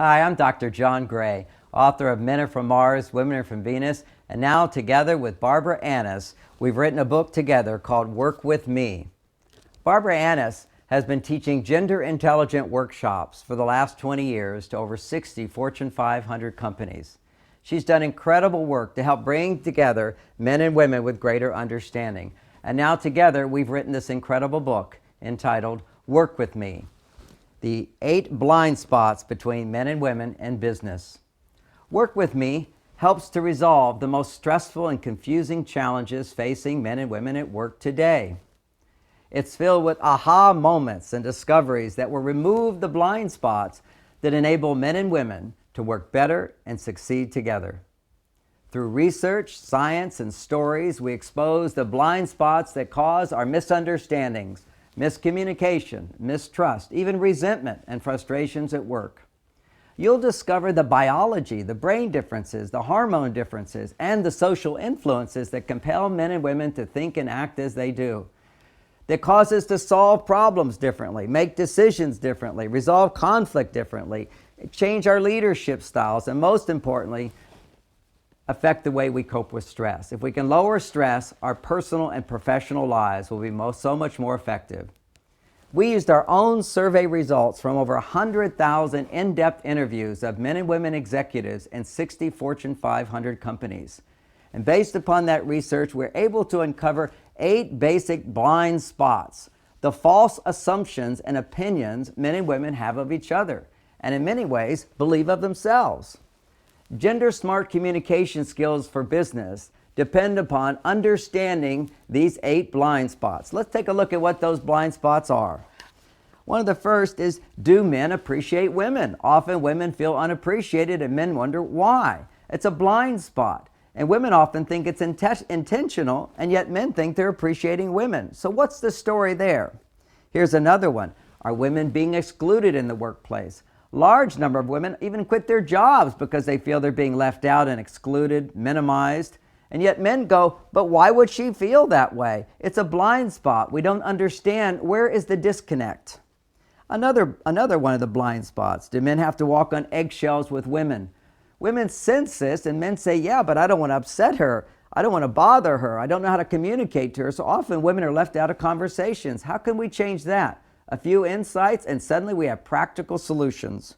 Hi, I'm Dr. John Gray, author of Men Are From Mars, Women Are From Venus, and now together with Barbara Annis, we've written a book together called Work With Me. Barbara Annis has been teaching gender-intelligent workshops for the last 20 years to over 60 Fortune 500 companies. She's done incredible work to help bring together men and women with greater understanding. And now together we've written this incredible book entitled Work With Me: The 8 Blind Spots Between Men and Women in Business. Work With Me helps to resolve the most stressful and confusing challenges facing men and women at work today. It's filled with aha moments and discoveries that will remove the blind spots that enable men and women to work better and succeed together. Through research, science, and stories, we expose the blind spots that cause our misunderstandings, miscommunication, mistrust, even resentment and frustrations at work. You'll discover the biology, the brain differences, the hormone differences, and the social influences that compel men and women to think and act as they do, that cause us to solve problems differently, make decisions differently, resolve conflict differently, change our leadership styles, and most importantly, affect the way we cope with stress. If we can lower stress, our personal and professional lives will be so much more effective. We used our own survey results from over 100,000 in-depth interviews of men and women executives in 60 Fortune 500 companies. And based upon that research, we're able to uncover 8 basic blind spots, the false assumptions and opinions men and women have of each other, and in many ways, believe of themselves. Gender-smart communication skills for business depend upon understanding these 8 blind spots. Let's take a look at what those blind spots are. One of the first is, do men appreciate women? Often women feel unappreciated and men wonder why. It's a blind spot. And women often think it's intentional, and yet men think they're appreciating women. So what's the story there? Here's another one. Are women being excluded in the workplace? Large number of women even quit their jobs because they feel they're being left out and excluded, minimized. And yet men go, but why would she feel that way? It's a blind spot. We don't understand, where is the disconnect? Another one of the blind spots. Do men have to walk on eggshells with women? Women sense this, and men say, yeah, but I don't want to upset her. I don't want to bother her. I don't know how to communicate to her. So often women are left out of conversations. How can we change that? A few insights, and suddenly we have practical solutions.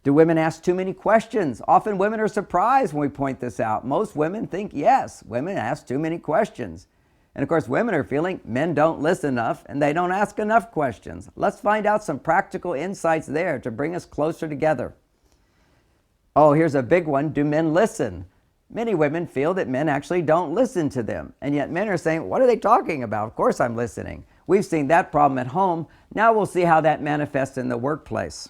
Do women ask too many questions? Often women are surprised when we point this out. Most women think, yes, women ask too many questions. And of course, women are feeling men don't listen enough and they don't ask enough questions. Let's find out some practical insights there to bring us closer together. Oh, here's a big one. Do men listen? Many women feel that men actually don't listen to them. And yet men are saying, what are they talking about? Of course I'm listening. We've seen that problem at home. Now we'll see how that manifests in the workplace.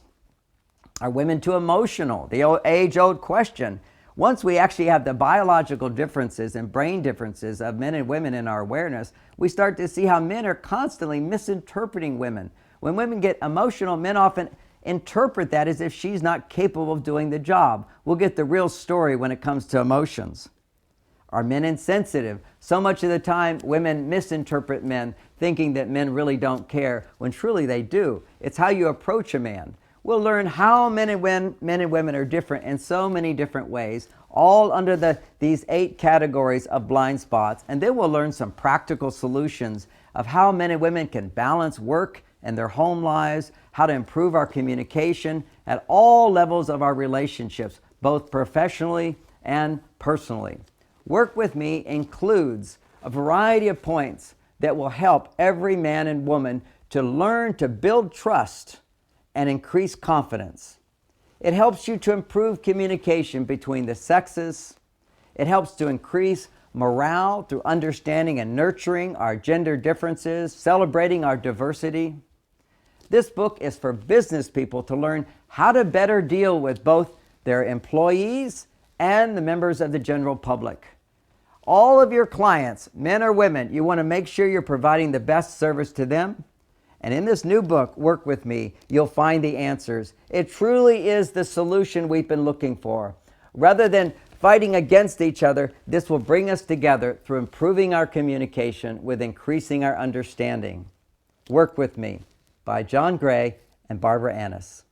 Are women too emotional? The age-old question. Once we actually have the biological differences and brain differences of men and women in our awareness, we start to see how men are constantly misinterpreting women. When women get emotional, men often interpret that as if she's not capable of doing the job. We'll get the real story when it comes to emotions. Are men insensitive? So much of the time, women misinterpret men, thinking that men really don't care, when truly they do. It's how you approach a man. We'll learn how men and women are different in so many different ways, all under these 8 categories of blind spots, and then we'll learn some practical solutions of how men and women can balance work and their home lives, how to improve our communication at all levels of our relationships, both professionally and personally. Work With Me includes a variety of points that will help every man and woman to learn to build trust and increase confidence. It helps you to improve communication between the sexes. It helps to increase morale through understanding and nurturing our gender differences, celebrating our diversity. This book is for business people to learn how to better deal with both their employees and the members of the general public. All of your clients, men or women, you want to make sure you're providing the best service to them. And in this new book, Work With Me, you'll find the answers. It truly is the solution we've been looking for. Rather than fighting against each other, this will bring us together through improving our communication with increasing our understanding. Work With Me by John Gray and Barbara Annis.